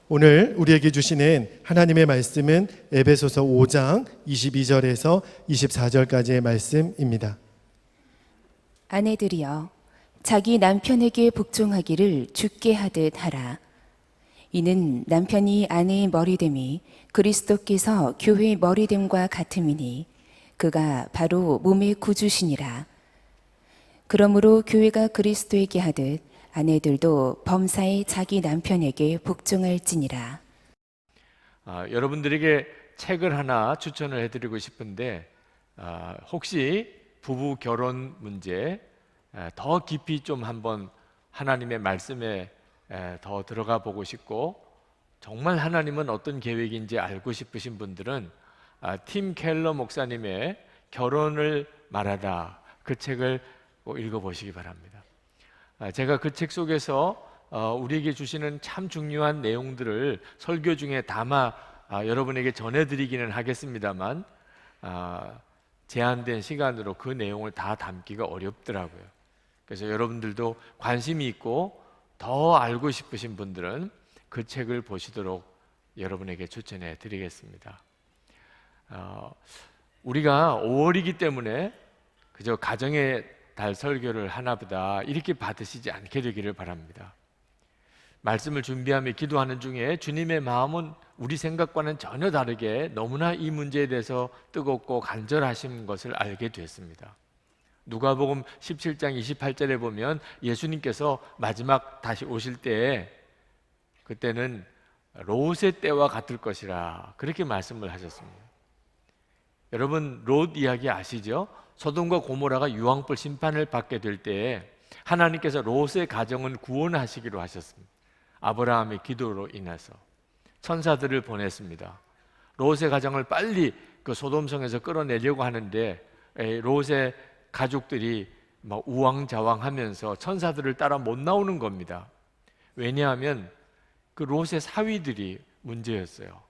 오늘 우리에게 주시는 하나님의 말씀은 에베소서 5장 22절에서 24절까지의 말씀입니다. 아내들이여 자기 남편에게 복종하기를 주께 하듯 하라. 이는 남편이 아내의 머리됨이 그리스도께서 교회의 머리됨과 같음이니 그가 바로 몸의 구주시니라. 그러므로 교회가 그리스도에게 하듯 아내들도 범사에 자기 남편에게 복종할지니라. 여러분들에게 책을 하나 추천을 해드리고 싶은데 혹시 부부 결혼 문제 더 깊이 좀 한번 하나님의 말씀에 더 들어가 보고 싶고 정말 하나님은 어떤 계획인지 알고 싶으신 분들은 팀 켈러 목사님의 결혼을 말하다 그 책을 꼭 읽어보시기 바랍니다. 제가 그 책 속에서 우리에게 주시는 참 중요한 내용들을 설교 중에 담아 여러분에게 전해드리기는 하겠습니다만 제한된 시간으로 그 내용을 다 담기가 어렵더라고요. 그래서 여러분들도 관심이 있고 더 알고 싶으신 분들은 그 책을 보시도록 여러분에게 추천해 드리겠습니다. 우리가 5월이기 때문에 그저 가정의 달 설교를 하나보다 이렇게 받으시지 않게 되기를 바랍니다. 말씀을 준비하며 기도하는 중에 주님의 마음은 우리 생각과는 전혀 다르게 너무나 이 문제에 대해서 뜨겁고 간절하신 것을 알게 됐습니다. 누가복음 17장 28절에 보면 예수님께서 마지막 다시 오실 때에 그때는 롯의 때와 같을 것이라 그렇게 말씀을 하셨습니다. 여러분 롯 이야기 아시죠? 소돔과 고모라가 유황불 심판을 받게 될 때에 하나님께서 롯의 가정을 구원하시기로 하셨습니다. 아브라함의 기도로 인해서 천사들을 보냈습니다. 롯의 가정을 빨리 그 소돔성에서 끌어내려고 하는데 롯의 가족들이 막 우왕좌왕하면서 천사들을 따라 못 나오는 겁니다. 왜냐하면 그 롯의 사위들이 문제였어요.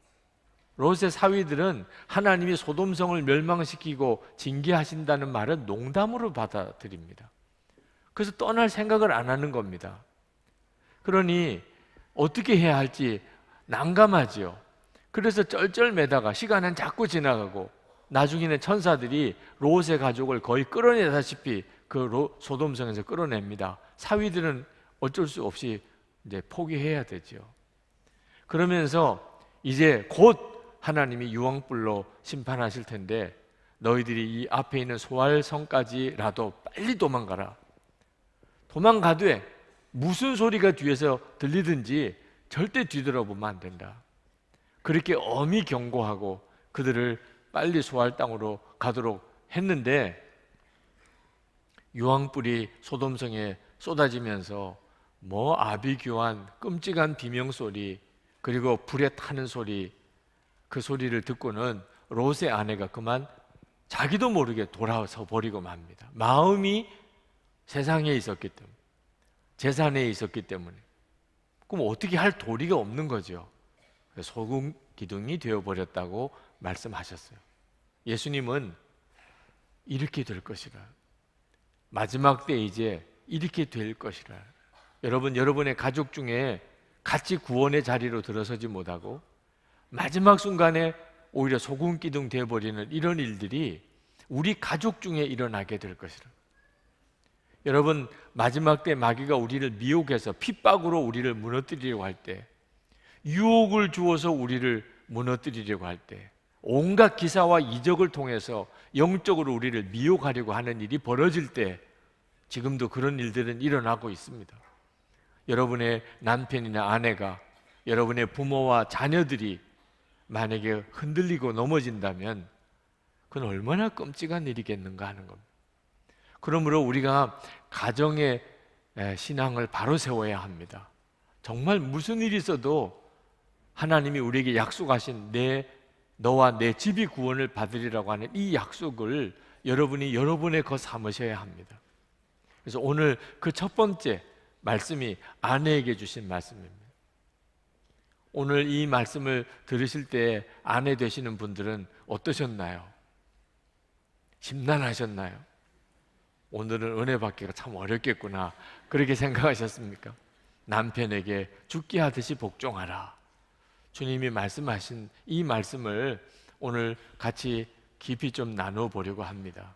롯의 사위들은 하나님이 소돔성을 멸망시키고 징계하신다는 말은 농담으로 받아들입니다. 그래서 떠날 생각을 안 하는 겁니다. 그러니 어떻게 해야 할지 난감하지요. 그래서 쩔쩔매다가 시간은 자꾸 지나가고 나중에는 천사들이 롯의 가족을 거의 끌어내다시피 그 소돔성에서 끌어냅니다. 사위들은 어쩔 수 없이 이제 포기해야 되죠. 그러면서 이제 곧 하나님이 유황불로 심판하실 텐데 너희들이 이 앞에 있는 소알성까지라도 빨리 도망가라. 도망가되 무슨 소리가 뒤에서 들리든지 절대 뒤돌아보면 안 된다. 그렇게 엄히 경고하고 그들을 빨리 소알 땅으로 가도록 했는데 유황불이 소돔성에 쏟아지면서 아비규환 끔찍한 비명소리 그리고 불에 타는 소리 그 소리를 듣고는 롯의 아내가 그만 자기도 모르게 돌아서 버리고 맙니다. 마음이 세상에 있었기 때문에 재산에 있었기 때문에 그럼 어떻게 할 도리가 없는 거죠. 소금 기둥이 되어버렸다고 말씀하셨어요. 예수님은 이렇게 될 것이라 마지막 때 이제 이렇게 될 것이라 여러분의 가족 중에 같이 구원의 자리로 들어서지 못하고 마지막 순간에 오히려 소금 기둥 되어버리는 이런 일들이 우리 가족 중에 일어나게 될 것이라. 여러분 마지막 때 마귀가 우리를 미혹해서 핍박으로 우리를 무너뜨리려고 할 때 유혹을 주어서 우리를 무너뜨리려고 할 때 온갖 기사와 이적을 통해서 영적으로 우리를 미혹하려고 하는 일이 벌어질 때 지금도 그런 일들은 일어나고 있습니다. 여러분의 남편이나 아내가 여러분의 부모와 자녀들이 만약에 흔들리고 넘어진다면 그건 얼마나 끔찍한 일이겠는가 하는 겁니다. 그러므로 우리가 가정의 신앙을 바로 세워야 합니다. 정말 무슨 일이 있어도 하나님이 우리에게 약속하신 너와 내 집이 구원을 받으리라고 하는 이 약속을 여러분이 여러분의 것 삼으셔야 합니다. 그래서 오늘 그 첫 번째 말씀이 아내에게 주신 말씀입니다. 오늘 이 말씀을 들으실 때 아내 되시는 분들은 어떠셨나요? 심란하셨나요? 오늘은 은혜 받기가 참 어렵겠구나 그렇게 생각하셨습니까? 남편에게 죽게 하듯이 복종하라 주님이 말씀하신 이 말씀을 오늘 같이 깊이 좀 나눠 보려고 합니다.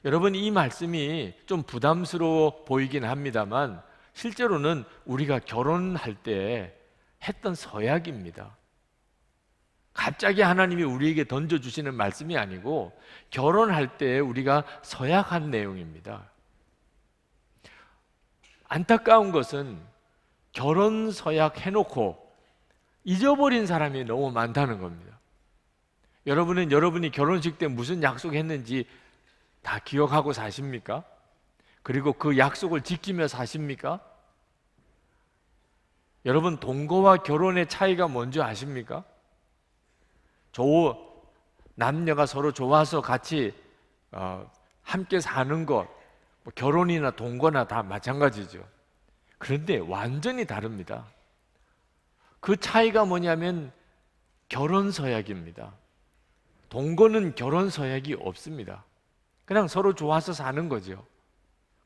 여러분, 이 말씀이 좀 부담스러워 보이긴 합니다만 실제로는 우리가 결혼할 때 했던 서약입니다. 갑자기 하나님이 우리에게 던져주시는 말씀이 아니고 결혼할 때 우리가 서약한 내용입니다. 안타까운 것은 결혼 서약 해놓고 잊어버린 사람이 너무 많다는 겁니다. 여러분은 여러분이 결혼식 때 무슨 약속했는지 다 기억하고 사십니까? 그리고 그 약속을 지키며 사십니까? 여러분, 동거와 결혼의 차이가 뭔지 아십니까? 남녀가 서로 좋아서 같이 함께 사는 것, 뭐 결혼이나 동거나 다 마찬가지죠. 그런데 완전히 다릅니다. 그 차이가 뭐냐면 결혼 서약입니다. 동거는 결혼 서약이 없습니다. 그냥 서로 좋아서 사는 거죠.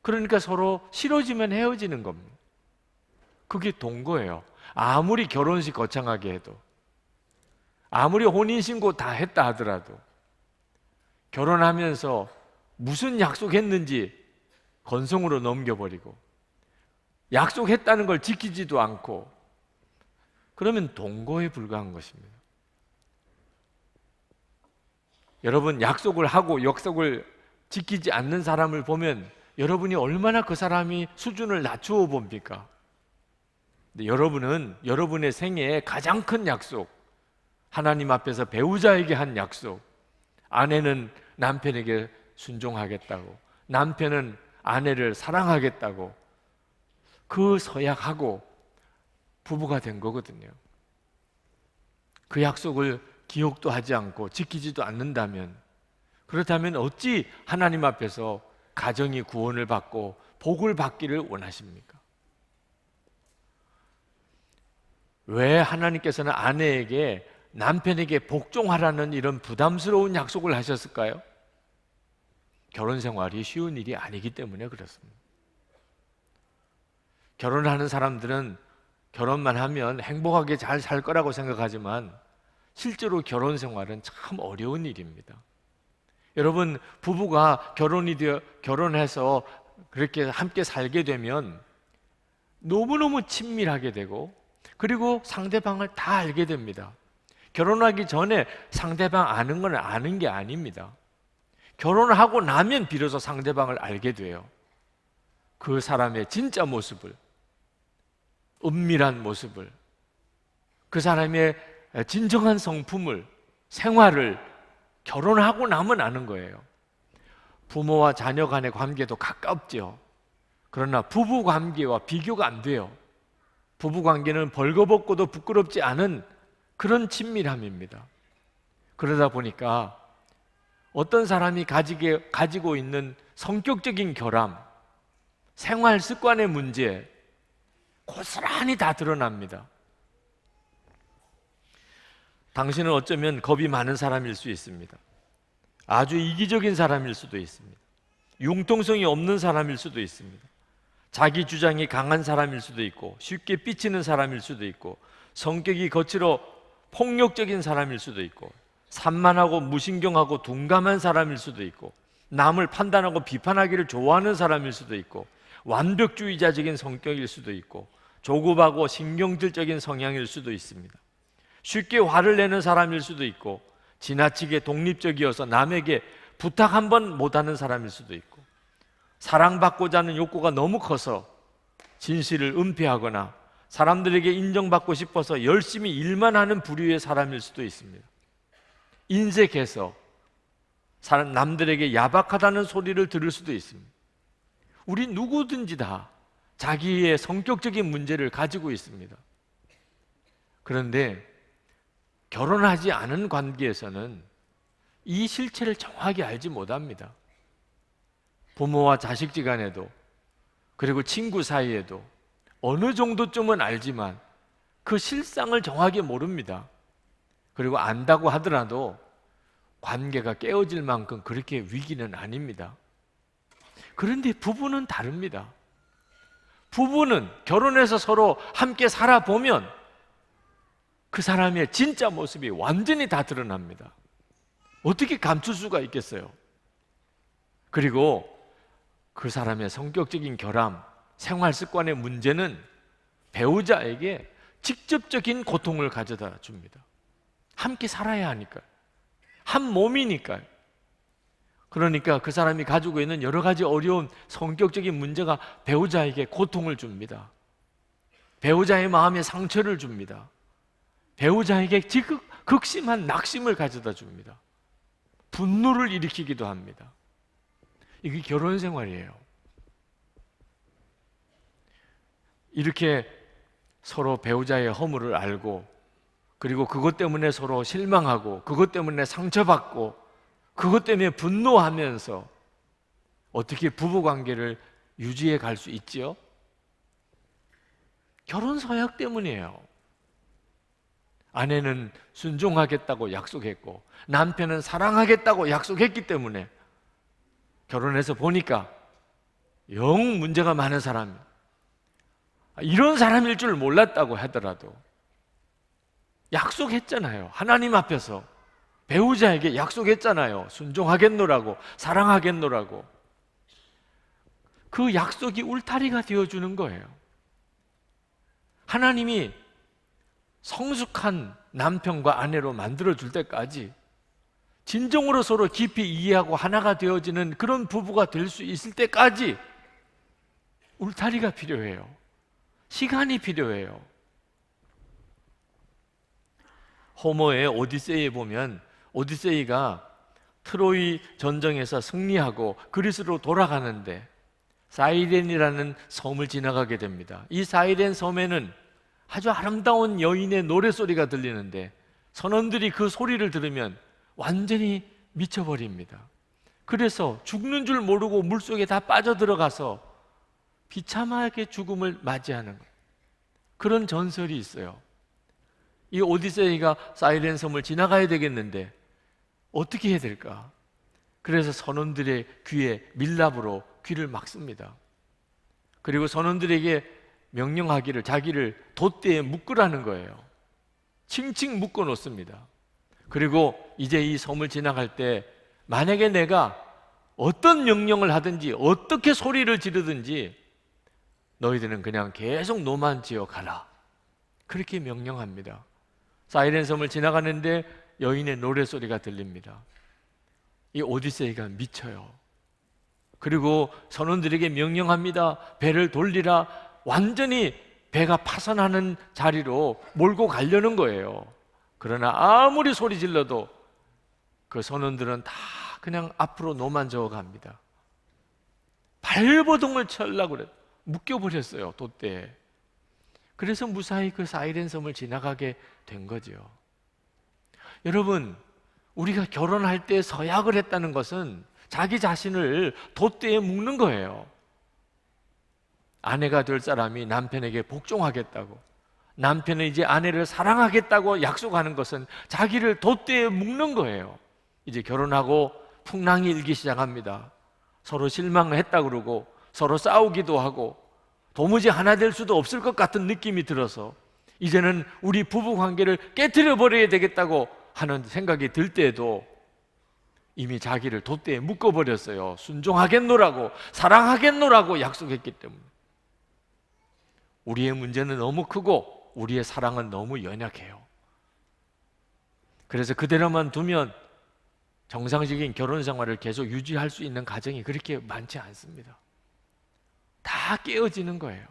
그러니까 서로 싫어지면 헤어지는 겁니다. 그게 동거예요. 아무리 결혼식 거창하게 해도, 아무리 혼인신고 다 했다 하더라도 결혼하면서 무슨 약속했는지 건성으로 넘겨버리고 약속했다는 걸 지키지도 않고 그러면 동거에 불과한 것입니다. 여러분, 약속을 하고 약속을 지키지 않는 사람을 보면 여러분이 얼마나 그 사람이 수준을 낮추어 봅니까? 근데 여러분은 여러분의 생애에 가장 큰 약속, 하나님 앞에서 배우자에게 한 약속, 아내는 남편에게 순종하겠다고, 남편은 아내를 사랑하겠다고 그 서약하고 부부가 된 거거든요. 그 약속을 기억도 하지 않고 지키지도 않는다면, 그렇다면 어찌 하나님 앞에서 가정이 구원을 받고 복을 받기를 원하십니까? 왜 하나님께서는 아내에게 남편에게 복종하라는 이런 부담스러운 약속을 하셨을까요? 결혼 생활이 쉬운 일이 아니기 때문에 그렇습니다. 결혼하는 사람들은 결혼만 하면 행복하게 잘 살 거라고 생각하지만 실제로 결혼 생활은 참 어려운 일입니다. 여러분, 부부가 결혼해서 그렇게 함께 살게 되면 너무너무 친밀하게 되고 그리고 상대방을 다 알게 됩니다. 결혼하기 전에 상대방 아는 건 아는 게 아닙니다. 결혼을 하고 나면 비로소 상대방을 알게 돼요. 그 사람의 진짜 모습을, 은밀한 모습을, 그 사람의 진정한 성품을, 생활을 결혼하고 나면 아는 거예요. 부모와 자녀 간의 관계도 가깝죠. 그러나 부부 관계와 비교가 안 돼요. 부부 관계는 벌거벗고도 부끄럽지 않은 그런 친밀함입니다. 그러다 보니까 어떤 사람이 가지고 있는 성격적인 결함, 생활 습관의 문제 고스란히 다 드러납니다. 당신은 어쩌면 겁이 많은 사람일 수 있습니다. 아주 이기적인 사람일 수도 있습니다. 융통성이 없는 사람일 수도 있습니다. 자기 주장이 강한 사람일 수도 있고 쉽게 삐치는 사람일 수도 있고 성격이 거칠어 폭력적인 사람일 수도 있고 산만하고 무신경하고 둔감한 사람일 수도 있고 남을 판단하고 비판하기를 좋아하는 사람일 수도 있고 완벽주의자적인 성격일 수도 있고 조급하고 신경질적인 성향일 수도 있습니다. 쉽게 화를 내는 사람일 수도 있고 지나치게 독립적이어서 남에게 부탁 한 번 못하는 사람일 수도 있고 사랑받고자 하는 욕구가 너무 커서 진실을 은폐하거나 사람들에게 인정받고 싶어서 열심히 일만 하는 부류의 사람일 수도 있습니다. 인색해서 남들에게 야박하다는 소리를 들을 수도 있습니다. 우리 누구든지 다 자기의 성격적인 문제를 가지고 있습니다. 그런데 결혼하지 않은 관계에서는 이 실체를 정확히 알지 못합니다. 부모와 자식지간에도 그리고 친구 사이에도 어느 정도쯤은 알지만 그 실상을 정확히 모릅니다. 그리고 안다고 하더라도 관계가 깨어질 만큼 그렇게 위기는 아닙니다. 그런데 부부는 다릅니다. 부부는 결혼해서 서로 함께 살아보면 그 사람의 진짜 모습이 완전히 다 드러납니다. 어떻게 감출 수가 있겠어요? 그리고 그 사람의 성격적인 결함, 생활 습관의 문제는 배우자에게 직접적인 고통을 가져다 줍니다. 함께 살아야 하니까, 한 몸이니까요. 그러니까 그 사람이 가지고 있는 여러 가지 어려운 성격적인 문제가 배우자에게 고통을 줍니다. 배우자의 마음에 상처를 줍니다. 배우자에게 극심한 낙심을 가져다 줍니다. 분노를 일으키기도 합니다. 이게 결혼 생활이에요. 이렇게 서로 배우자의 허물을 알고, 그리고 그것 때문에 서로 실망하고, 그것 때문에 상처받고, 그것 때문에 분노하면서 어떻게 부부관계를 유지해 갈 수 있지요? 결혼 서약 때문이에요. 아내는 순종하겠다고 약속했고 남편은 사랑하겠다고 약속했기 때문에 결혼해서 보니까 영 문제가 많은 사람, 이런 사람일 줄 몰랐다고 하더라도 약속했잖아요. 하나님 앞에서 배우자에게 약속했잖아요. 순종하겠노라고, 사랑하겠노라고. 그 약속이 울타리가 되어주는 거예요. 하나님이 성숙한 남편과 아내로 만들어줄 때까지 진정으로 서로 깊이 이해하고 하나가 되어지는 그런 부부가 될 수 있을 때까지 울타리가 필요해요. 시간이 필요해요. 호머의 오디세이에 보면 오디세이가 트로이 전쟁에서 승리하고 그리스로 돌아가는데 사이렌이라는 섬을 지나가게 됩니다. 이 사이렌 섬에는 아주 아름다운 여인의 노래소리가 들리는데 선원들이 그 소리를 들으면 완전히 미쳐버립니다. 그래서 죽는 줄 모르고 물속에 다 빠져들어가서 비참하게 죽음을 맞이하는 그런 전설이 있어요. 이 오디세이가 사이렌 섬을 지나가야 되겠는데 어떻게 해야 될까? 그래서 선원들의 귀에 밀랍으로 귀를 막습니다. 그리고 선원들에게 명령하기를 자기를 돛대에 묶으라는 거예요. 칭칭 묶어 놓습니다. 그리고 이제 이 섬을 지나갈 때 만약에 내가 어떤 명령을 하든지 어떻게 소리를 지르든지 너희들은 그냥 계속 노만 지어 가라, 그렇게 명령합니다. 사이렌 섬을 지나가는데 여인의 노래소리가 들립니다. 이 오디세이가 미쳐요. 그리고 선원들에게 명령합니다. 배를 돌리라. 완전히 배가 파선하는 자리로 몰고 가려는 거예요. 그러나 아무리 소리 질러도 그 선원들은 다 그냥 앞으로 노만 저어 갑니다. 발버둥을 쳐려고 그래 묶여버렸어요, 돛대에. 그래서 무사히 그 사이렌 섬을 지나가게 된 거죠. 여러분, 우리가 결혼할 때 서약을 했다는 것은 자기 자신을 돛대에 묶는 거예요. 아내가 될 사람이 남편에게 복종하겠다고, 남편은 이제 아내를 사랑하겠다고 약속하는 것은 자기를 돛대에 묶는 거예요. 이제 결혼하고 풍랑이 일기 시작합니다. 서로 실망을 했다 그러고 서로 싸우기도 하고 도무지 하나 될 수도 없을 것 같은 느낌이 들어서 이제는 우리 부부 관계를 깨트려 버려야 되겠다고 하는 생각이 들 때에도 이미 자기를 돛대에 묶어버렸어요. 순종하겠노라고, 사랑하겠노라고 약속했기 때문에. 우리의 문제는 너무 크고 우리의 사랑은 너무 연약해요. 그래서 그대로만 두면 정상적인 결혼 생활을 계속 유지할 수 있는 가정이 그렇게 많지 않습니다. 다 깨어지는 거예요.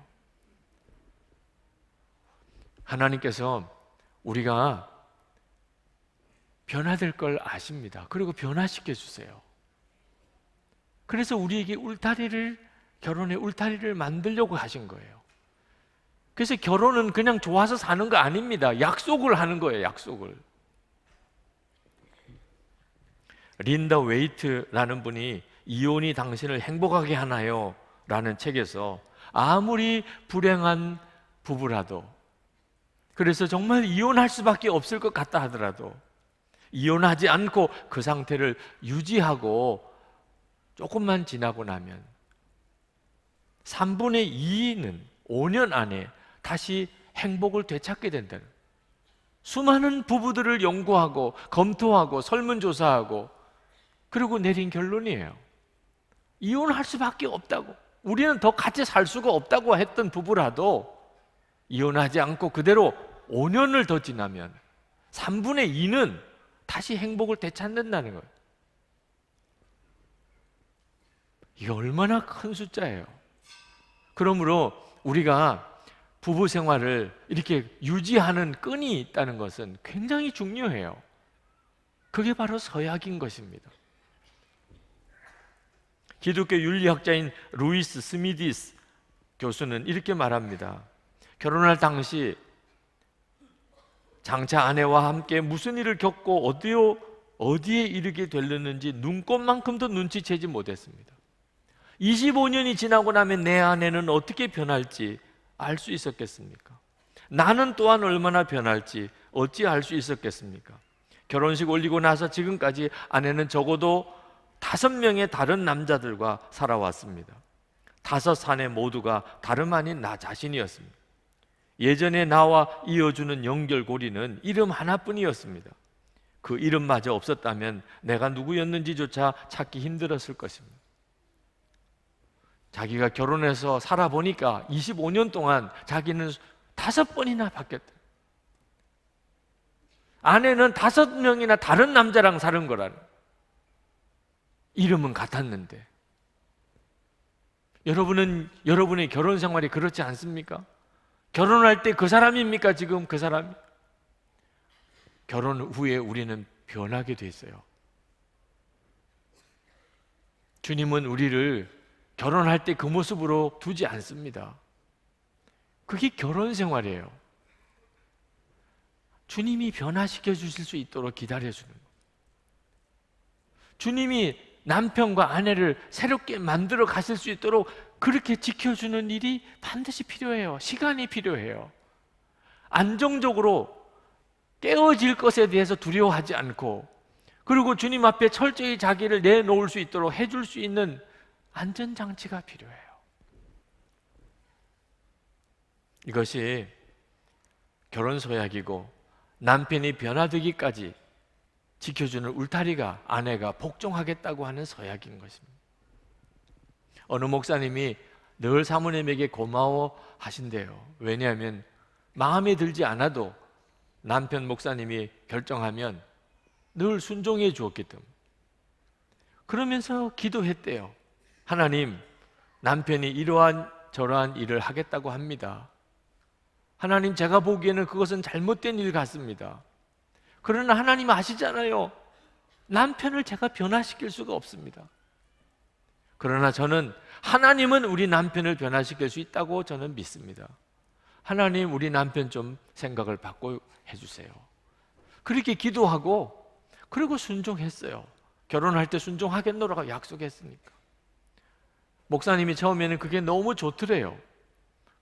하나님께서 우리가 변화될 걸 아십니다. 그리고 변화시켜 주세요. 그래서 우리에게 결혼의 울타리를 만들려고 하신 거예요. 그래서 결혼은 그냥 좋아서 사는 거 아닙니다. 약속을 하는 거예요, 약속을. 린다 웨이트라는 분이 이혼이 당신을 행복하게 하나요? 라는 책에서 아무리 불행한 부부라도, 그래서 정말 이혼할 수밖에 없을 것 같다 하더라도 이혼하지 않고 그 상태를 유지하고 조금만 지나고 나면 3분의 2는 5년 안에 다시 행복을 되찾게 된다는, 수많은 부부들을 연구하고 검토하고 설문조사하고 그리고 내린 결론이에요. 이혼할 수밖에 없다고. 우리는 더 같이 살 수가 없다고 했던 부부라도 이혼하지 않고 그대로 5년을 더 지나면 3분의 2는 다시 행복을 되찾는다는 거예요. 이게 얼마나 큰 숫자예요. 그러므로 우리가 부부 생활을 이렇게 유지하는 끈이 있다는 것은 굉장히 중요해요. 그게 바로 서약인 것입니다. 기독교 윤리학자인 루이스 스미디스 교수는 이렇게 말합니다. 결혼할 당시 장차 아내와 함께 무슨 일을 겪고 어디에 이르게 되려는지 눈꼽만큼도 눈치채지 못했습니다. 25년이 지나고 나면 내 아내는 어떻게 변할지 알 수 있었겠습니까? 나는 또한 얼마나 변할지 어찌 알 수 있었겠습니까? 결혼식 올리고 나서 지금까지 아내는 적어도 5명의 다른 남자들과 살아왔습니다. 5 사내 모두가 다름 아닌 나 자신이었습니다. 예전에 나와 이어주는 연결고리는 이름 하나뿐이었습니다. 그 이름마저 없었다면 내가 누구였는지조차 찾기 힘들었을 것입니다. 자기가 결혼해서 살아보니까 25년 동안 자기는 5번이나 바뀌었다. 아내는 5명이나 다른 남자랑 사는 거라는. 이름은 같았는데. 여러분의 결혼 생활이 그렇지 않습니까? 결혼할 때 그 사람입니까? 지금 그 사람이? 결혼 후에 우리는 변하게 돼 있어요. 주님은 우리를 결혼할 때 그 모습으로 두지 않습니다. 그게 결혼 생활이에요. 주님이 변화시켜 주실 수 있도록 기다려주는 거예요. 주님이 남편과 아내를 새롭게 만들어 가실 수 있도록 그렇게 지켜주는 일이 반드시 필요해요. 시간이 필요해요. 안정적으로 깨어질 것에 대해서 두려워하지 않고, 그리고 주님 앞에 철저히 자기를 내놓을 수 있도록 해줄 수 있는 안전장치가 필요해요. 이것이 결혼 서약이고 남편이 변화되기까지 지켜주는 울타리가 아내가 복종하겠다고 하는 서약인 것입니다. 어느 목사님이 늘 사모님에게 고마워 하신대요. 왜냐하면 마음에 들지 않아도 남편 목사님이 결정하면 늘 순종해 주었기 때문에. 그러면서 기도했대요. 하나님, 남편이 이러한 저러한 일을 하겠다고 합니다. 하나님, 제가 보기에는 그것은 잘못된 일 같습니다. 그러나 하나님 아시잖아요. 남편을 제가 변화시킬 수가 없습니다. 그러나 저는 하나님은 우리 남편을 변화시킬 수 있다고 저는 믿습니다. 하나님, 우리 남편 좀 생각을 바꿔 해주세요. 그렇게 기도하고 그리고 순종했어요. 결혼할 때 순종하겠노라고 약속했으니까. 목사님이 처음에는 그게 너무 좋더래요.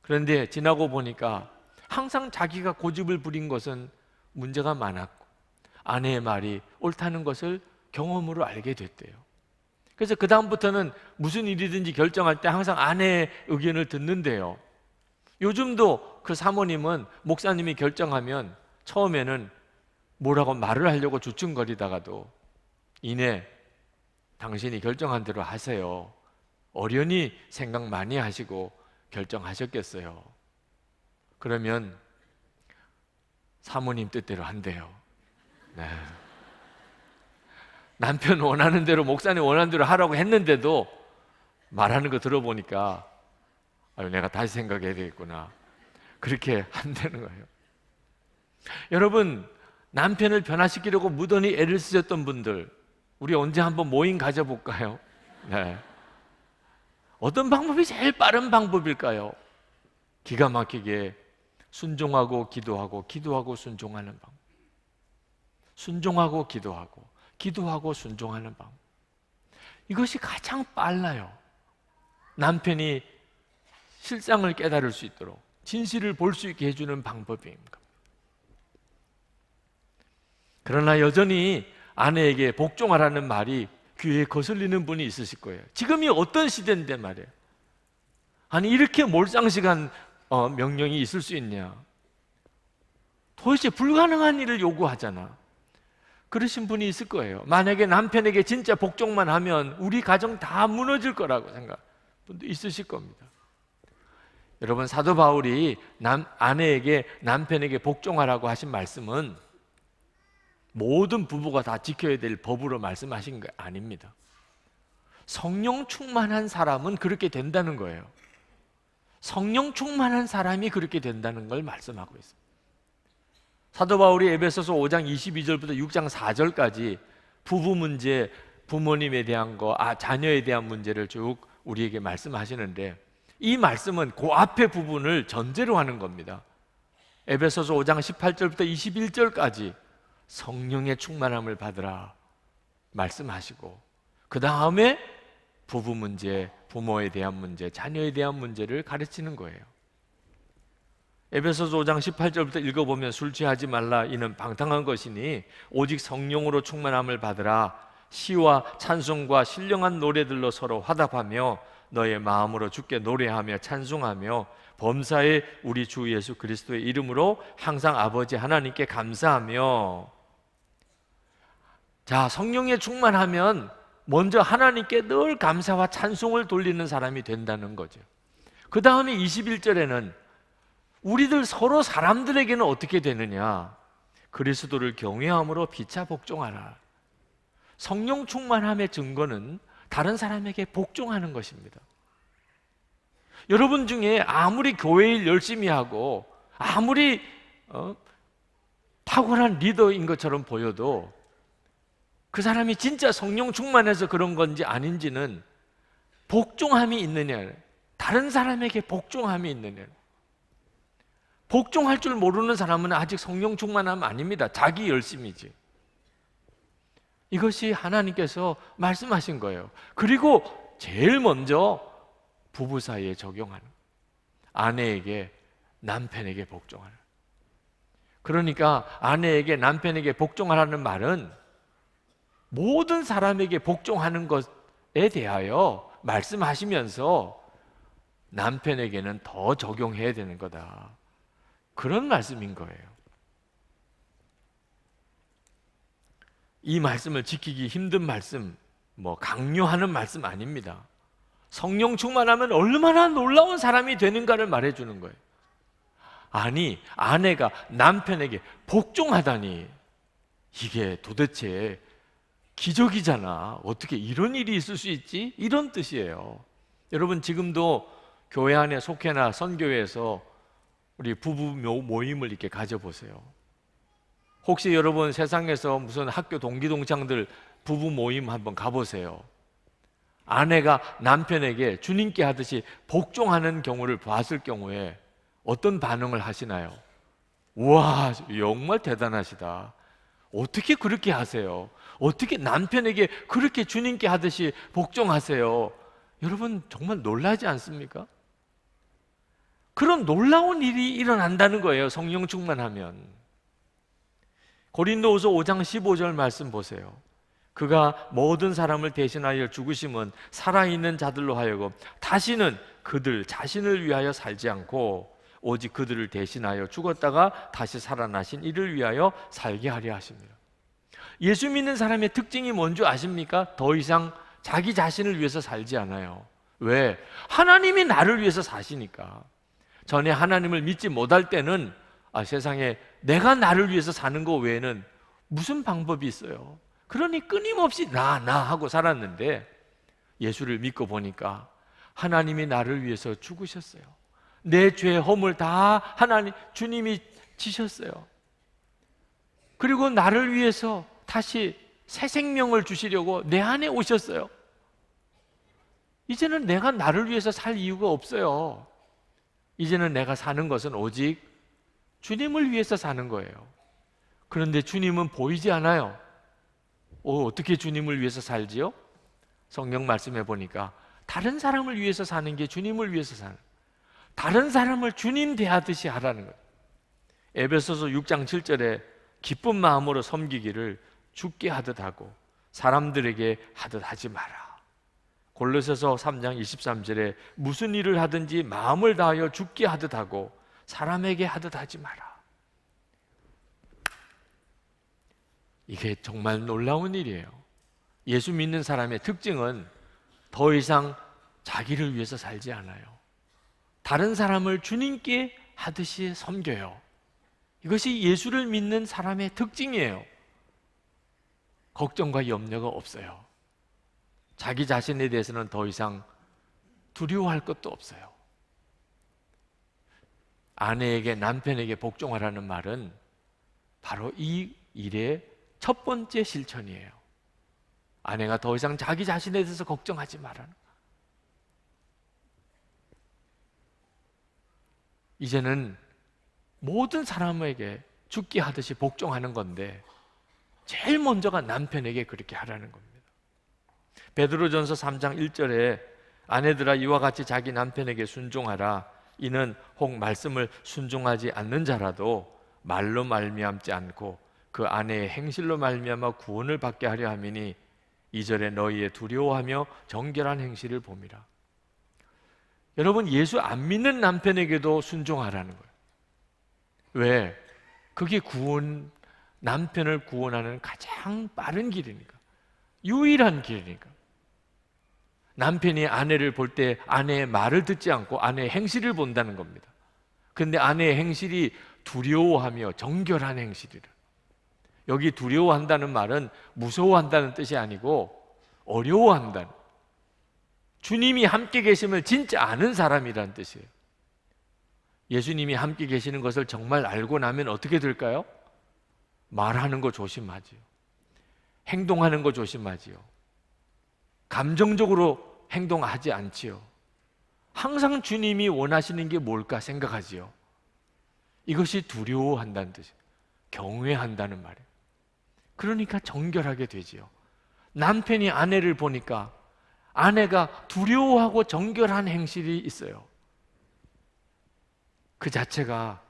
그런데 지나고 보니까 항상 자기가 고집을 부린 것은 문제가 많았고 아내의 말이 옳다는 것을 경험으로 알게 됐대요. 그래서 그 다음부터는 무슨 일이든지 결정할 때 항상 아내의 의견을 듣는데요. 요즘도 그 사모님은 목사님이 결정하면 처음에는 뭐라고 말을 하려고 주춤거리다가도 이내 당신이 결정한 대로 하세요. 어련히 생각 많이 하시고 결정하셨겠어요. 그러면 사모님 뜻대로 한대요. 네. 남편 원하는 대로, 목사님 원하는 대로 하라고 했는데도 말하는 거 들어보니까 아유, 내가 다시 생각해야 되겠구나. 그렇게 한다는 거예요. 여러분, 남편을 변화시키려고 무던히 애를 쓰셨던 분들, 우리 언제 한번 모임 가져볼까요? 네. 어떤 방법이 제일 빠른 방법일까요? 기가 막히게 순종하고 기도하고, 기도하고 순종하는 방법. 순종하고 기도하고, 기도하고 순종하는 방법. 이것이 가장 빨라요. 남편이 실상을 깨달을 수 있도록, 진실을 볼 수 있게 해주는 방법입니다. 그러나 여전히 아내에게 복종하라는 말이 귀에 거슬리는 분이 있으실 거예요. 지금이 어떤 시대인데 말이에요. 아니, 이렇게 몰상식한 명령이 있을 수 있냐? 도대체 불가능한 일을 요구하잖아. 그러신 분이 있을 거예요. 만약에 남편에게 진짜 복종만 하면 우리 가정 다 무너질 거라고 생각하는 분도 있으실 겁니다. 여러분, 사도 바울이 아내에게 남편에게 복종하라고 하신 말씀은 모든 부부가 다 지켜야 될 법으로 말씀하신 게 아닙니다. 성령 충만한 사람은 그렇게 된다는 거예요. 성령 충만한 사람이 그렇게 된다는 걸 말씀하고 있습니다. 사도 바울이 에베소서 5장 22절부터 6장 4절까지 부부 문제, 부모님에 대한 거, 자녀에 대한 문제를 쭉 우리에게 말씀하시는데, 이 말씀은 그 앞에 부분을 전제로 하는 겁니다. 에베소서 5장 18절부터 21절까지 성령의 충만함을 받으라 말씀하시고, 그 다음에 부부 문제, 부모에 대한 문제, 자녀에 대한 문제를 가르치는 거예요. 에베소서 5장 18절부터 읽어보면 술 취하지 말라, 이는 방탕한 것이니 오직 성령으로 충만함을 받으라. 시와 찬송과 신령한 노래들로 서로 화답하며 너의 마음으로 주께 노래하며 찬송하며 범사에 우리 주 예수 그리스도의 이름으로 항상 아버지 하나님께 감사하며. 자, 성령에 충만하면 먼저 하나님께 늘 감사와 찬송을 돌리는 사람이 된다는 거죠. 그 다음에 21절에는 우리들 서로 사람들에게는 어떻게 되느냐? 그리스도를 경외함으로 피차 복종하라. 성령 충만함의 증거는 다른 사람에게 복종하는 것입니다. 여러분 중에 아무리 교회 일 열심히 하고 아무리 탁월한 리더인 것처럼 보여도 그 사람이 진짜 성령 충만해서 그런 건지 아닌지는 복종함이 있느냐, 다른 사람에게 복종함이 있느냐. 복종할 줄 모르는 사람은 아직 성령 충만함 아닙니다. 자기 열심이지. 이것이 하나님께서 말씀하신 거예요. 그리고 제일 먼저 부부 사이에 적용하는, 아내에게 남편에게 복종하는. 그러니까 아내에게 남편에게 복종하라는 말은 모든 사람에게 복종하는 것에 대하여 말씀하시면서 남편에게는 더 적용해야 되는 거다, 그런 말씀인 거예요. 이 말씀을 지키기 힘든 말씀, 강요하는 말씀 아닙니다. 성령 충만하면 얼마나 놀라운 사람이 되는가를 말해주는 거예요. 아니, 아내가 남편에게 복종하다니, 이게 도대체 기적이잖아. 어떻게 이런 일이 있을 수 있지? 이런 뜻이에요. 여러분, 지금도 교회 안에 속해나 선교회에서 우리 부부 모임을 이렇게 가져보세요. 혹시 여러분 세상에서 무슨 학교 동기동창들 부부 모임 한번 가보세요. 아내가 남편에게 주님께 하듯이 복종하는 경우를 봤을 경우에 어떤 반응을 하시나요? 우와, 정말 대단하시다. 어떻게 그렇게 하세요? 어떻게 남편에게 그렇게 주님께 하듯이 복종하세요? 여러분 정말 놀라지 않습니까? 그런 놀라운 일이 일어난다는 거예요, 성령 충만하면. 고린도후서 5장 15절 말씀 보세요. 그가 모든 사람을 대신하여 죽으심은 살아있는 자들로 하여금 다시는 그들 자신을 위하여 살지 않고 오직 그들을 대신하여 죽었다가 다시 살아나신 이를 위하여 살게 하려 하십니다. 예수 믿는 사람의 특징이 뭔지 아십니까? 더 이상 자기 자신을 위해서 살지 않아요. 왜? 하나님이 나를 위해서 사시니까. 전에 하나님을 믿지 못할 때는 세상에 내가 나를 위해서 사는 거 외에는 무슨 방법이 있어요? 그러니 끊임없이 나 하고 살았는데, 예수를 믿고 보니까 하나님이 나를 위해서 죽으셨어요. 내 죄의 허물 다 주님이 지셨어요. 그리고 나를 위해서 다시 새 생명을 주시려고 내 안에 오셨어요. 이제는 내가 나를 위해서 살 이유가 없어요. 이제는 내가 사는 것은 오직 주님을 위해서 사는 거예요. 그런데 주님은 보이지 않아요. 어떻게 주님을 위해서 살지요? 성경 말씀해 보니까 다른 사람을 위해서 사는 게 주님을 위해서 사는, 다른 사람을 주님 대하듯이 하라는 거예요. 에베소서 6장 7절에 기쁜 마음으로 섬기기를 주께 하듯 하고 사람들에게 하듯 하지 마라. 골로새서 3장 23절에 무슨 일을 하든지 마음을 다하여 주께 하듯 하고 사람에게 하듯 하지 마라. 이게 정말 놀라운 일이에요. 예수 믿는 사람의 특징은 더 이상 자기를 위해서 살지 않아요. 다른 사람을 주님께 하듯이 섬겨요. 이것이 예수를 믿는 사람의 특징이에요. 걱정과 염려가 없어요. 자기 자신에 대해서는 더 이상 두려워할 것도 없어요. 아내에게 남편에게 복종하라는 말은 바로 이 일의 첫 번째 실천이에요. 아내가 더 이상 자기 자신에 대해서 걱정하지 말라는. 이제는 모든 사람에게 죽게 하듯이 복종하는 건데 제일 먼저가 남편에게 그렇게 하라는 겁니다. 베드로전서 3장 1절에 아내들아 이와 같이 자기 남편에게 순종하라. 이는 혹 말씀을 순종하지 않는 자라도 말로 말미암지 않고 그 아내의 행실로 말미암아 구원을 받게 하려 함이니 2절에 너희의 두려워하며 정결한 행실을 봄이라. 여러분, 예수 안 믿는 남편에게도 순종하라는 거예요. 왜? 그게 남편을 구원하는 가장 빠른 길이니까, 유일한 길이니까. 남편이 아내를 볼 때 아내의 말을 듣지 않고 아내의 행실을 본다는 겁니다. 그런데 아내의 행실이 두려워하며 정결한 행실이라. 여기 두려워한다는 말은 무서워한다는 뜻이 아니고 어려워한다는, 주님이 함께 계심을 진짜 아는 사람이라는 뜻이에요. 예수님이 함께 계시는 것을 정말 알고 나면 어떻게 될까요? 말하는 거 조심하지요. 행동하는 거 조심하지요. 감정적으로 행동하지 않지요. 항상 주님이 원하시는 게 뭘까 생각하지요. 이것이 두려워한다는 뜻이에요. 경외한다는 말이에요. 그러니까 정결하게 되지요. 남편이 아내를 보니까 아내가 두려워하고 정결한 행실이 있어요. 그 자체가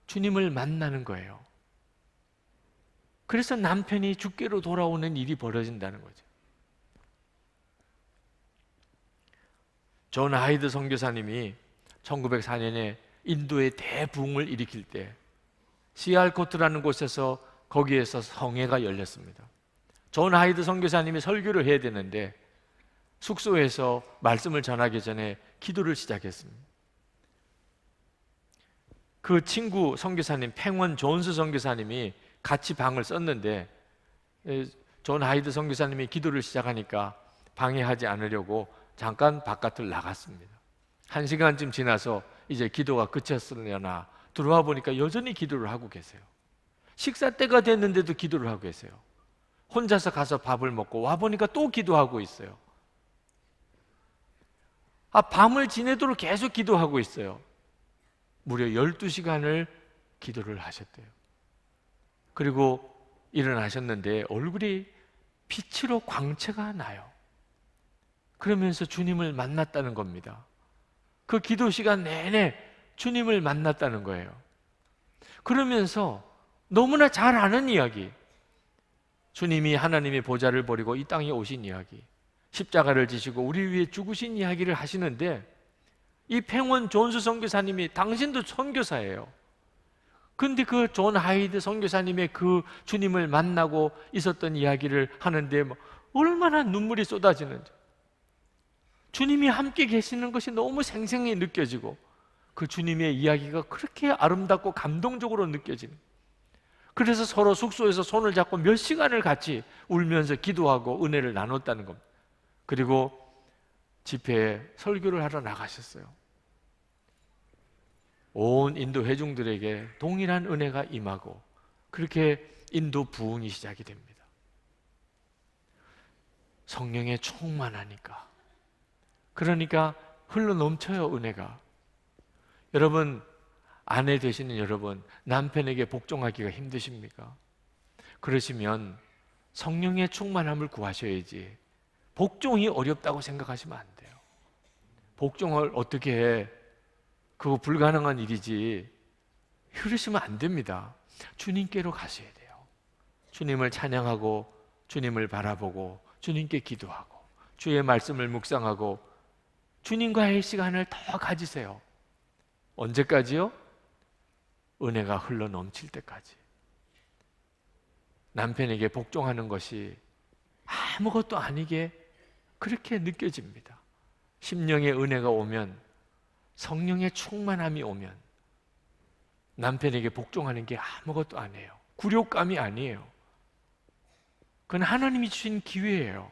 주님을 만나는 거예요. 그래서 남편이 주께로 돌아오는 일이 벌어진다는 거죠. 존 하이드 선교사님이 1904년에 인도의 대부흥을 일으킬 때 시알코트라는 곳에서 거기에서 성회가 열렸습니다. 존 하이드 선교사님이 설교를 해야 되는데 숙소에서 말씀을 전하기 전에 기도를 시작했습니다. 그 친구 선교사님 팽원 존스 선교사님이 같이 방을 썼는데 존 하이드 선교사님이 기도를 시작하니까 방해하지 않으려고 잠깐 바깥을 나갔습니다. 1시간쯤 지나서 이제 기도가 그쳤으려나 들어와 보니까 여전히 기도를 하고 계세요. 식사 때가 됐는데도 기도를 하고 계세요. 혼자서 가서 밥을 먹고 와 보니까 또 기도하고 있어요. 밤을 지내도록 계속 기도하고 있어요. 무려 12시간을 기도를 하셨대요. 그리고 일어나셨는데 얼굴이 빛으로 광채가 나요. 그러면서 주님을 만났다는 겁니다. 그 기도 시간 내내 주님을 만났다는 거예요. 그러면서 너무나 잘 아는 이야기, 주님이 하나님의 보좌를 버리고 이 땅에 오신 이야기, 십자가를 지시고 우리 위해 죽으신 이야기를 하시는데 이 팽원 존스 선교사님이 당신도 선교사예요. 근데 그 존 하이드 선교사님의 그 주님을 만나고 있었던 이야기를 하는데 얼마나 눈물이 쏟아지는지, 주님이 함께 계시는 것이 너무 생생히 느껴지고 그 주님의 이야기가 그렇게 아름답고 감동적으로 느껴지는, 그래서 서로 숙소에서 손을 잡고 몇 시간을 같이 울면서 기도하고 은혜를 나눴다는 겁니다. 그리고 집회에 설교를 하러 나가셨어요. 온 인도 회중들에게 동일한 은혜가 임하고 그렇게 인도 부흥이 시작이 됩니다. 성령에 충만하니까, 그러니까 흘러 넘쳐요, 은혜가. 여러분, 아내 되시는 여러분, 남편에게 복종하기가 힘드십니까? 그러시면 성령의 충만함을 구하셔야지 복종이 어렵다고 생각하시면 안 돼요. 복종을 어떻게 해? 그거 불가능한 일이지. 그러시면 안 됩니다. 주님께로 가셔야 돼요. 주님을 찬양하고 주님을 바라보고 주님께 기도하고 주의 말씀을 묵상하고 주님과의 시간을 더 가지세요. 언제까지요? 은혜가 흘러 넘칠 때까지. 남편에게 복종하는 것이 아무것도 아니게 그렇게 느껴집니다. 심령의 은혜가 오면, 성령의 충만함이 오면 남편에게 복종하는 게 아무것도 아니에요. 굴욕감이 아니에요. 그건 하나님이 주신 기회예요.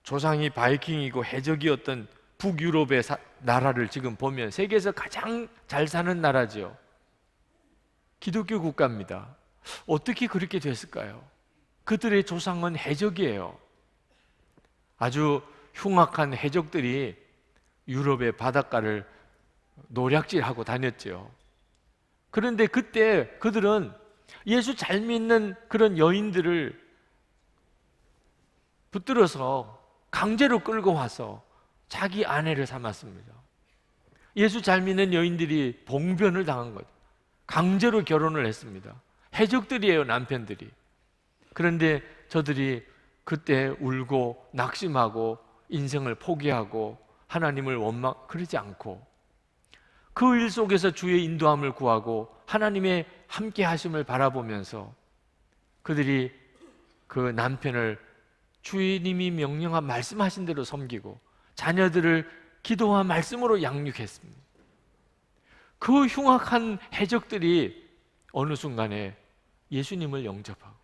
조상이 바이킹이고 해적이었던 북유럽의 나라를 지금 보면 세계에서 가장 잘 사는 나라지요. 기독교 국가입니다. 어떻게 그렇게 됐을까요? 그들의 조상은 해적이에요. 아주 흉악한 해적들이 유럽의 바닷가를 노략질하고 다녔죠. 그런데 그때 그들은 예수 잘 믿는 그런 여인들을 붙들어서 강제로 끌고 와서 자기 아내를 삼았습니다. 예수 잘 믿는 여인들이 봉변을 당한 거죠. 강제로 결혼을 했습니다. 해적들이에요, 남편들이. 그런데 저들이 그때 울고 낙심하고 인생을 포기하고 하나님을 그러지 않고 그 일 속에서 주의 인도함을 구하고 하나님의 함께 하심을 바라보면서 그들이 그 남편을 주님이 명령한 말씀하신 대로 섬기고 자녀들을 기도와 말씀으로 양육했습니다. 그 흉악한 해적들이 어느 순간에 예수님을 영접하고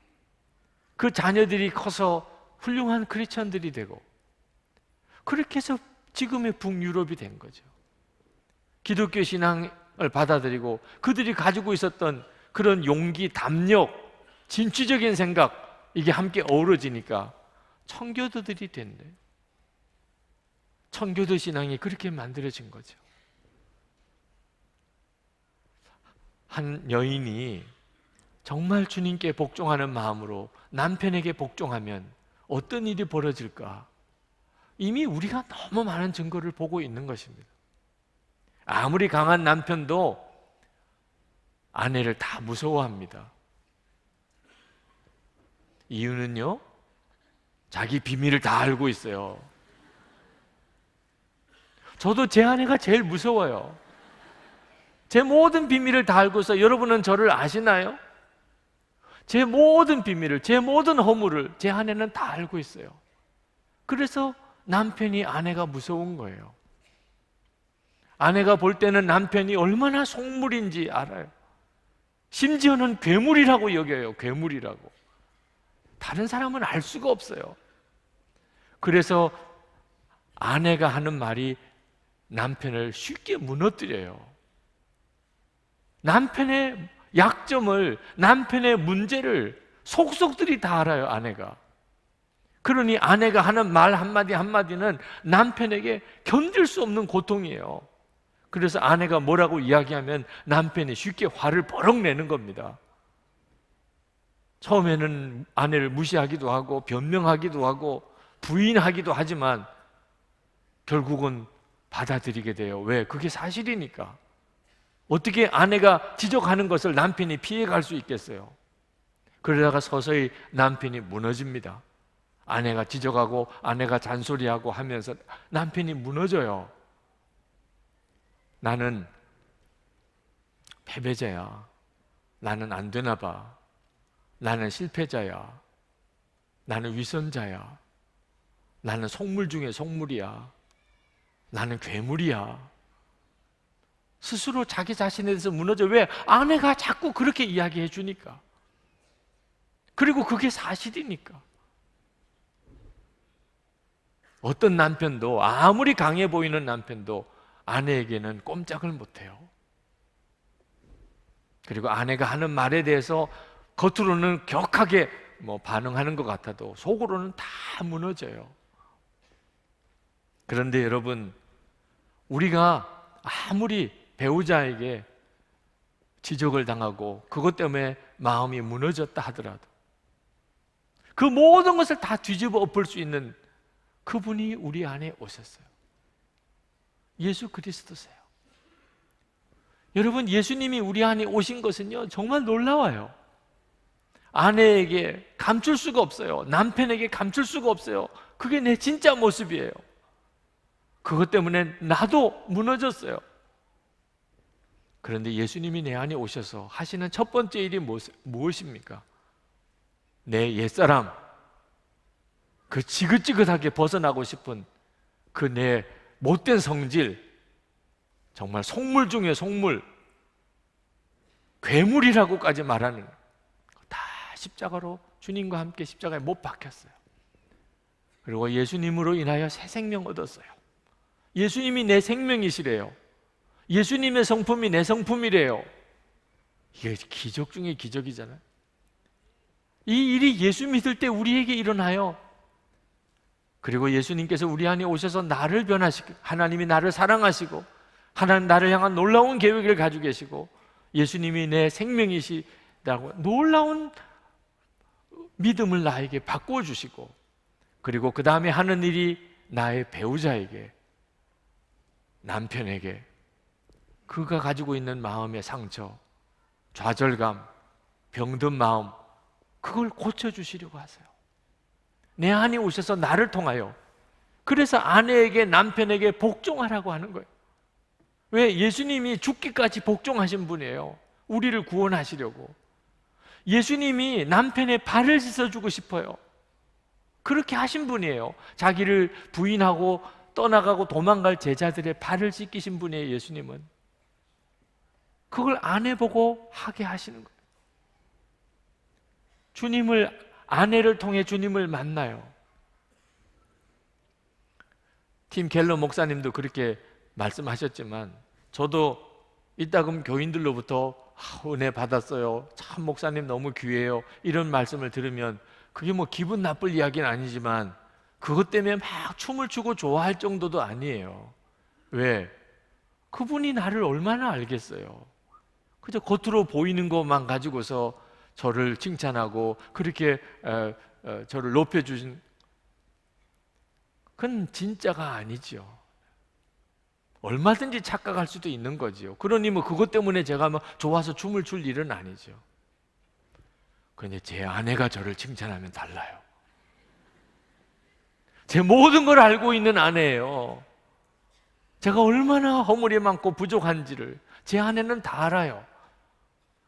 그 자녀들이 커서 훌륭한 크리스천들이 되고 그렇게 해서 지금의 북유럽이 된 거죠. 기독교 신앙을 받아들이고 그들이 가지고 있었던 그런 용기, 담력, 진취적인 생각 이게 함께 어우러지니까 청교도들이 된대. 청교도 신앙이 그렇게 만들어진 거죠. 한 여인이 정말 주님께 복종하는 마음으로 남편에게 복종하면 어떤 일이 벌어질까? 이미 우리가 너무 많은 증거를 보고 있는 것입니다. 아무리 강한 남편도 아내를 다 무서워합니다. 이유는요, 자기 비밀을 다 알고 있어요. 저도 제 아내가 제일 무서워요. 제 모든 비밀을 다 알고서 여러분은 저를 아시나요? 제 모든 비밀을, 제 모든 허물을 제 아내는 다 알고 있어요. 그래서 남편이 아내가 무서운 거예요. 아내가 볼 때는 남편이 얼마나 속물인지 알아요. 심지어는 괴물이라고 여겨요. 괴물이라고. 다른 사람은 알 수가 없어요. 그래서 아내가 하는 말이 남편을 쉽게 무너뜨려요. 남편의 약점을, 남편의 문제를 속속들이 다 알아요, 아내가. 그러니 아내가 하는 말 한마디 한마디는 남편에게 견딜 수 없는 고통이에요. 그래서 아내가 뭐라고 이야기하면 남편이 쉽게 화를 버럭 내는 겁니다. 처음에는 아내를 무시하기도 하고 변명하기도 하고 부인하기도 하지만 결국은 받아들이게 돼요. 왜? 그게 사실이니까. 어떻게 아내가 지적하는 것을 남편이 피해갈 수 있겠어요? 그러다가 서서히 남편이 무너집니다. 아내가 지적하고 아내가 잔소리하고 하면서 남편이 무너져요. 나는 패배자야. 나는 안 되나 봐. 나는 실패자야. 나는 위선자야. 나는 속물 중에 속물이야. 나는 괴물이야. 스스로 자기 자신에 대해서 무너져. 왜? 아내가 자꾸 그렇게 이야기해 주니까. 그리고 그게 사실이니까. 어떤 남편도, 아무리 강해 보이는 남편도 아내에게는 꼼짝을 못해요. 그리고 아내가 하는 말에 대해서 겉으로는 격하게 반응하는 것 같아도 속으로는 다 무너져요. 그런데 여러분, 우리가 아무리 배우자에게 지적을 당하고 그것 때문에 마음이 무너졌다 하더라도 그 모든 것을 다 뒤집어 엎을 수 있는 그분이 우리 안에 오셨어요. 예수 그리스도세요. 여러분, 예수님이 우리 안에 오신 것은요 정말 놀라워요. 아내에게 감출 수가 없어요. 남편에게 감출 수가 없어요. 그게 내 진짜 모습이에요. 그것 때문에 나도 무너졌어요. 그런데 예수님이 내 안에 오셔서 하시는 첫 번째 일이 무엇입니까? 내 옛사람, 그 지긋지긋하게 벗어나고 싶은 그 내 못된 성질, 정말 속물 중에 속물, 괴물이라고까지 말하는 다 십자가로 주님과 함께 십자가에 못 박혔어요. 그리고 예수님으로 인하여 새 생명 얻었어요. 예수님이 내 생명이시래요. 예수님의 성품이 내 성품이래요. 이게 기적 중에 기적이잖아요. 이 일이 예수 믿을 때 우리에게 일어나요. 그리고 예수님께서 우리 안에 오셔서 나를 변화시키고, 하나님이 나를 사랑하시고, 하나님 나를 향한 놀라운 계획을 가지고 계시고, 예수님이 내 생명이시다고 놀라운 믿음을 나에게 바꾸어 주시고, 그리고 그 다음에 하는 일이 나의 배우자에게, 남편에게 그가 가지고 있는 마음의 상처, 좌절감, 병든 마음, 그걸 고쳐주시려고 하세요. 내 안에 오셔서 나를 통하여, 그래서 아내에게, 남편에게 복종하라고 하는 거예요. 왜? 예수님이 죽기까지 복종하신 분이에요. 우리를 구원하시려고. 예수님이 남편의 발을 씻어주고 싶어요. 그렇게 하신 분이에요. 자기를 부인하고 떠나가고 도망갈 제자들의 발을 씻기신 분이에요. 예수님은 그걸 아내 보고 하게 하시는 거예요. 아내를 통해 주님을 만나요. 팀 켈러 목사님도 그렇게 말씀하셨지만, 저도 이따금 교인들로부터 은혜 받았어요, 참 목사님 너무 귀해요, 이런 말씀을 들으면 그게 뭐 기분 나쁠 이야기는 아니지만 그것 때문에 막 춤을 추고 좋아할 정도도 아니에요. 왜? 그분이 나를 얼마나 알겠어요. 그저 겉으로 보이는 것만 가지고서 저를 칭찬하고 그렇게 저를 높여주신, 그건 진짜가 아니죠. 얼마든지 착각할 수도 있는 거지요. 그러니 뭐 그것 때문에 제가 뭐 좋아서 춤을 출 일은 아니죠. 그런데 제 아내가 저를 칭찬하면 달라요. 제 모든 걸 알고 있는 아내예요. 제가 얼마나 허물이 많고 부족한지를 제 아내는 다 알아요.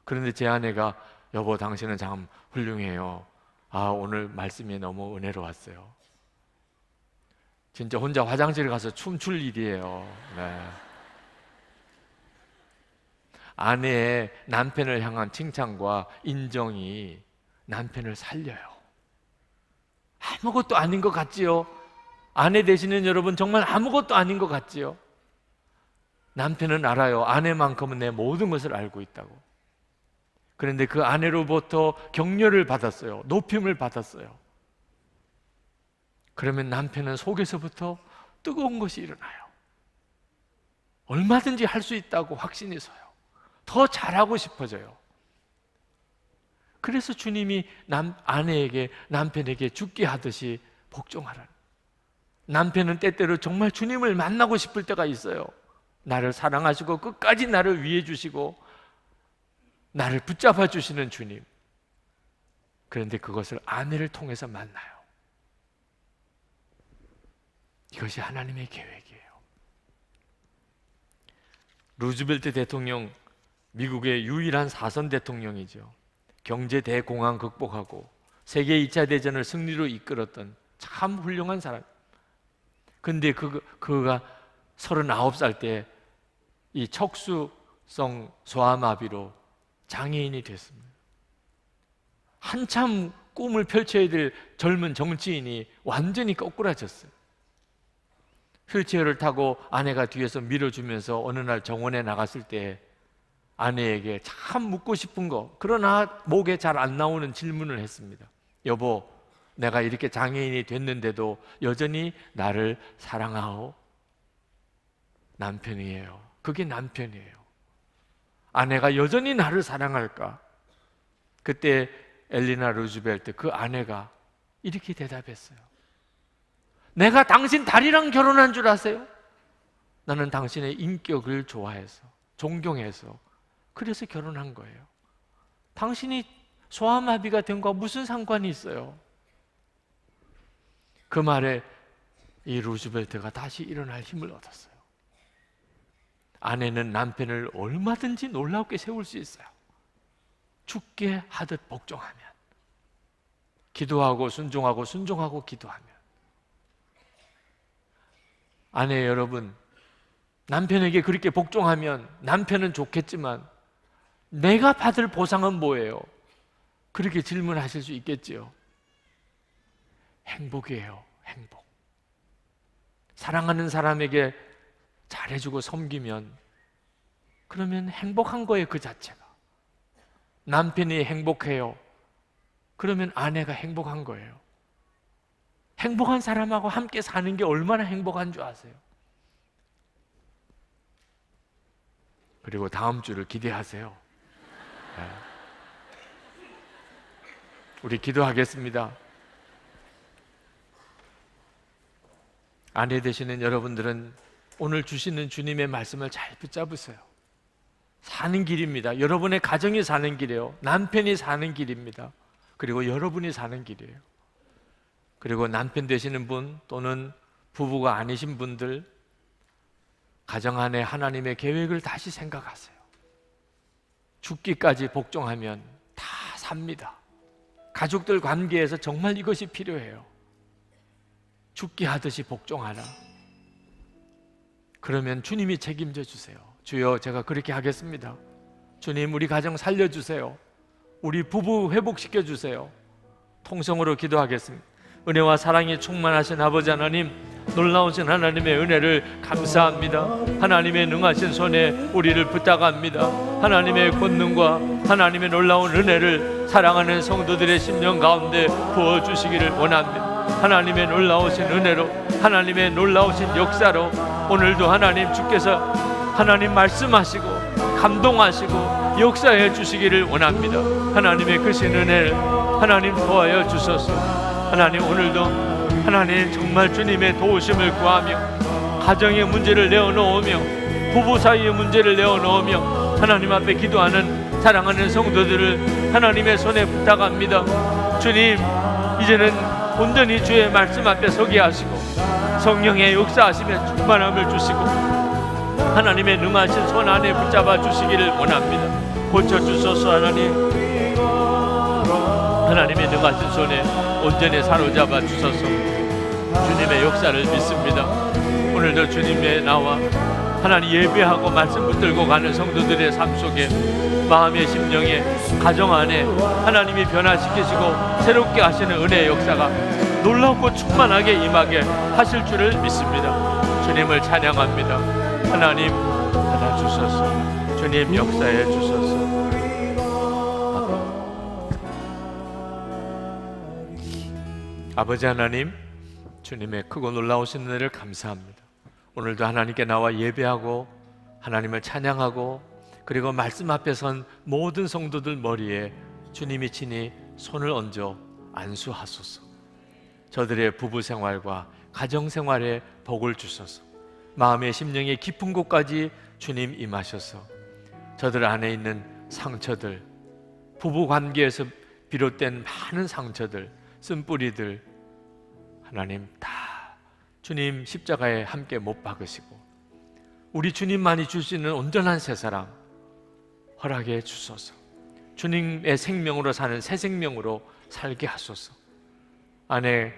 그런데 제 아내가, 여보 당신은 참 훌륭해요, 오늘 말씀이 너무 은혜로웠어요. 진짜 혼자 화장실 가서 춤출 일이에요. 네. 아내의 남편을 향한 칭찬과 인정이 남편을 살려요. 아무것도 아닌 것 같지요? 아내 되시는 여러분, 정말 아무것도 아닌 것 같지요? 남편은 알아요. 아내만큼은 내 모든 것을 알고 있다고. 그런데 그 아내로부터 격려를 받았어요. 높임을 받았어요. 그러면 남편은 속에서부터 뜨거운 것이 일어나요. 얼마든지 할 수 있다고 확신이 서요. 더 잘하고 싶어져요. 그래서 주님이 아내에게, 남편에게 죽게 하듯이 복종하라는. 남편은 때때로 정말 주님을 만나고 싶을 때가 있어요. 나를 사랑하시고 끝까지 나를 위해 주시고 나를 붙잡아 주시는 주님. 그런데 그것을 아내를 통해서 만나요. 이것이 하나님의 계획이에요. 루즈벨트 대통령, 미국의 유일한 사선 대통령이죠. 경제 대공황 극복하고 세계 2차 대전을 승리로 이끌었던 참 훌륭한 사람. 근데 그가 39살 때 이 척수성 소아마비로 장애인이 됐습니다. 한참 꿈을 펼쳐야 될 젊은 정치인이 완전히 거꾸라졌어요. 휠체어를 타고 아내가 뒤에서 밀어주면서 어느 날 정원에 나갔을 때 아내에게 참 묻고 싶은 거, 그러나 목에 잘 안 나오는 질문을 했습니다. 여보, 내가 이렇게 장애인이 됐는데도 여전히 나를 사랑하오? 남편이에요. 그게 남편이에요. 아내가 여전히 나를 사랑할까? 그때 엘리나 루즈벨트, 그 아내가 이렇게 대답했어요. 내가 당신 다리랑 결혼한 줄 아세요? 나는 당신의 인격을 좋아해서, 존경해서, 그래서 결혼한 거예요. 당신이 소아마비가 된 거와 무슨 상관이 있어요? 그 말에 이 루즈벨트가 다시 일어날 힘을 얻었어요. 아내는 남편을 얼마든지 놀랍게 세울 수 있어요. 죽게 하듯 복종하면, 기도하고 순종하고 순종하고 기도하면. 아내 여러분, 남편에게 그렇게 복종하면 남편은 좋겠지만 내가 받을 보상은 뭐예요? 그렇게 질문하실 수 있겠지요. 행복이에요. 행복. 사랑하는 사람에게 잘해주고 섬기면 그러면 행복한 거예요. 그 자체가. 남편이 행복해요. 그러면 아내가 행복한 거예요. 행복한 사람하고 함께 사는 게 얼마나 행복한 줄 아세요? 그리고 다음 주를 기대하세요. 네. 우리 기도하겠습니다. 아내 되시는 여러분들은 오늘 주시는 주님의 말씀을 잘 붙잡으세요. 사는 길입니다. 여러분의 가정이 사는 길이에요. 남편이 사는 길입니다. 그리고 여러분이 사는 길이에요. 그리고 남편 되시는 분 또는 부부가 아니신 분들, 가정 안에 하나님의 계획을 다시 생각하세요. 죽기까지 복종하면 다 삽니다. 가족들 관계에서 정말 이것이 필요해요. 죽기 하듯이 복종하라. 그러면 주님이 책임져 주세요. 주여, 제가 그렇게 하겠습니다. 주님, 우리 가정 살려주세요. 우리 부부 회복시켜 주세요. 통성으로 기도하겠습니다. 은혜와 사랑이 충만하신 아버지 하나님, 놀라우신 하나님의 은혜를 감사합니다. 하나님의 능하신 손에 우리를 부탁합니다. 하나님의 권능과 하나님의 놀라운 은혜를 사랑하는 성도들의 심령 가운데 부어주시기를 원합니다. 하나님의 놀라우신 은혜로, 하나님의 놀라우신 역사로 오늘도 하나님 주께서 하나님 말씀하시고 감동하시고 역사해 주시기를 원합니다. 하나님의 크신 은혜를 하나님 도와여 주소서. 하나님, 오늘도 하나님 정말 주님의 도우심을 구하며 가정의 문제를 내어놓으며 부부 사이의 문제를 내어놓으며 하나님 앞에 기도하는 사랑하는 성도들을 하나님의 손에 부탁합니다. 주님, 이제는 온전히 주의 말씀 앞에 서게 하시고 성령의 역사하시며 충만함을 주시고 하나님의 능하신 손 안에 붙잡아 주시기를 원합니다. 고쳐주소서. 하나님의 능하신 손에 온전히 사로잡아 주소서. 주님의 역사를 믿습니다. 오늘도 주님의 나와 하나님 예배하고 말씀 붙들고 가는 성도들의 삶 속에 마음의 심령에 가정 안에 하나님이 변화시키시고 새롭게 하시는 은혜의 역사가 놀랍고 충만하게 임하게 하실 줄을 믿습니다. 주님을 찬양합니다. 하나님 받아주소서. 주님 역사해 주소서. 아버지 하나님, 주님의 크고 놀라우신 은혜를 감사합니다. 오늘도 하나님께 나와 예배하고 하나님을 찬양하고 그리고 말씀 앞에 선 모든 성도들 머리에 주님이 친히 손을 얹어 안수하소서. 저들의 부부 생활과 가정 생활에 복을 주소서. 마음의 심령의 깊은 곳까지 주님 임하셔서 저들 안에 있는 상처들, 부부 관계에서 비롯된 많은 상처들, 쓴뿌리들 하나님 다 주님 십자가에 함께 못 박으시고 우리 주님만이 줄 수 있는 온전한 새사랑 허락해 주소서. 주님의 생명으로 사는 새 생명으로 살게 하소서. 아내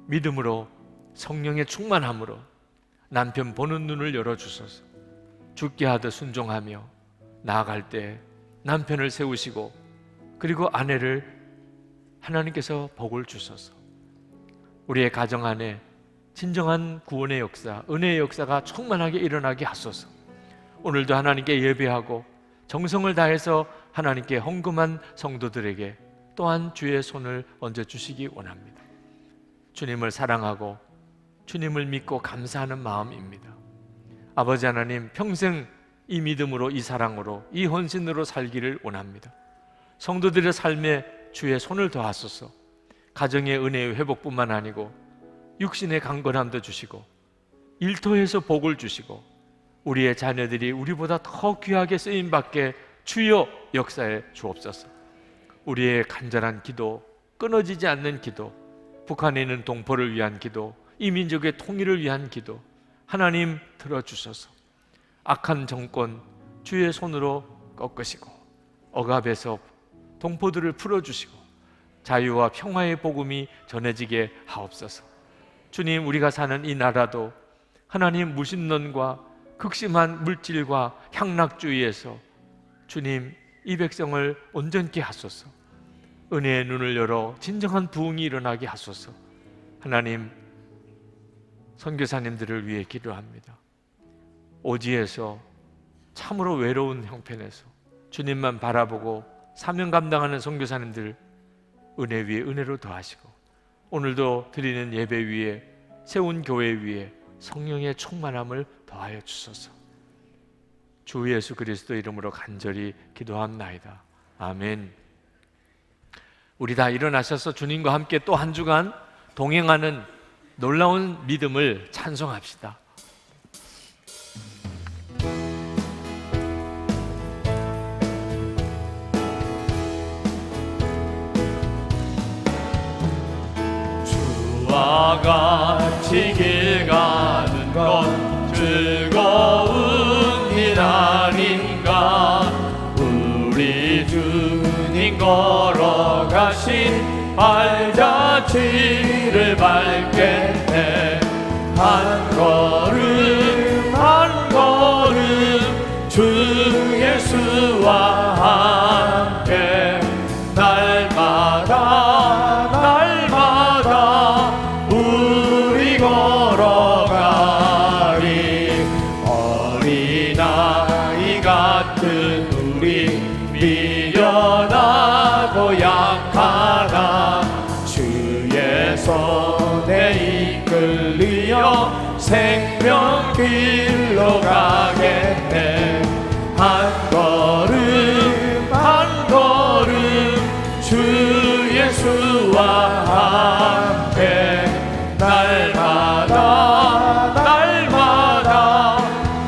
믿음으로 성령의 충만함으로 남편 보는 눈을 열어주소서. 죽게 하듯 순종하며 나아갈 때 남편을 세우시고 그리고 아내를 하나님께서 복을 주소서. 우리의 가정 안에 진정한 구원의 역사, 은혜의 역사가 충만하게 일어나게 하소서. 오늘도 하나님께 예배하고 정성을 다해서 하나님께 헌금한 성도들에게 또한 주의 손을 얹어주시기 원합니다. 주님을 사랑하고 주님을 믿고 감사하는 마음입니다. 아버지 하나님, 평생 이 믿음으로, 이 사랑으로, 이 헌신으로 살기를 원합니다. 성도들의 삶에 주의 손을 더하소서. 가정의 은혜의 회복뿐만 아니고 육신의 강건함도 주시고 일터에서 복을 주시고 우리의 자녀들이 우리보다 더 귀하게 쓰임받게 주여 역사해 주옵소서. 우리의 간절한 기도, 끊어지지 않는 기도, 북한에 있는 동포를 위한 기도, 이 민족의 통일을 위한 기도 하나님 들어주소서. 악한 정권 주의 손으로 꺾으시고 억압에서 동포들을 풀어주시고 자유와 평화의 복음이 전해지게 하옵소서. 주님, 우리가 사는 이 나라도 하나님 무신론과 극심한 물질과 향락주의에서 주님 이 백성을 온전케 하소서. 은혜의 눈을 열어 진정한 부흥이 일어나게 하소서. 하나님, 선교사님들을 위해 기도합니다. 오지에서 참으로 외로운 형편에서 주님만 바라보고 사명 감당하는 선교사님들 은혜 위에 은혜로 더하시고 오늘도 드리는 예배 위에 세운 교회 위에 성령의 충만함을 더하여 주소서. 주 예수 그리스도 이름으로 간절히 기도합나이다. 아멘. 우리 다 일어나셔서 주님과 함께 또 한 주간 동행하는 놀라운 믿음을 찬송합시다. 주와 같이 길 가는 건 즐거운 일 아닌가. 우리 주님 걸어가신 발자취를 밟겠네. 한 걸음 한 걸음 주 예수와 함께 날마다 날마다 우리 걸어가리. 어린아이 같은 우리 미련하고 약하나 주의 손에 이끌리어 생명길로 가겠네. 한 걸음 한 걸음 주 예수와 함께 날마다 날마다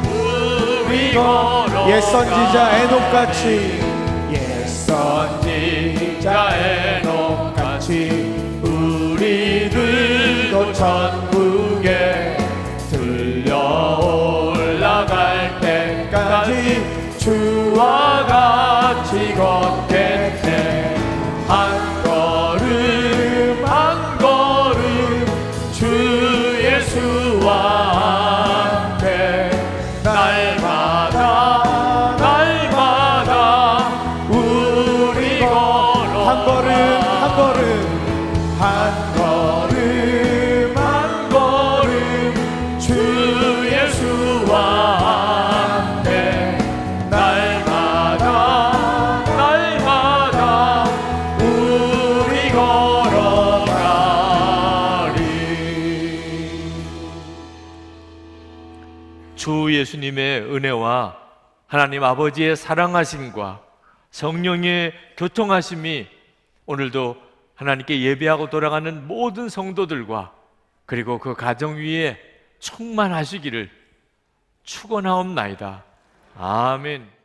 우리 걸어가. 옛 선지자 에녹같이 옛 선지자 에녹같이 우리들도 천국에 들려 올라갈 때까지 주와 같이 걷겠네. 한 걸음 한 걸음 주 예수와 함께 날마다 날마다 우리 걸어. 한 걸음 한 걸음 한 걸음 한 걸음 주 예수와 함께 날마다 날마다 우리 걸어가리. 주 예수님의 은혜와 하나님 아버지의 사랑하심과 성령의 교통하심이 오늘도 하나님께 예배하고 돌아가는 모든 성도들과 그리고 그 가정 위에 충만하시기를 축원하옵나이다. 아멘.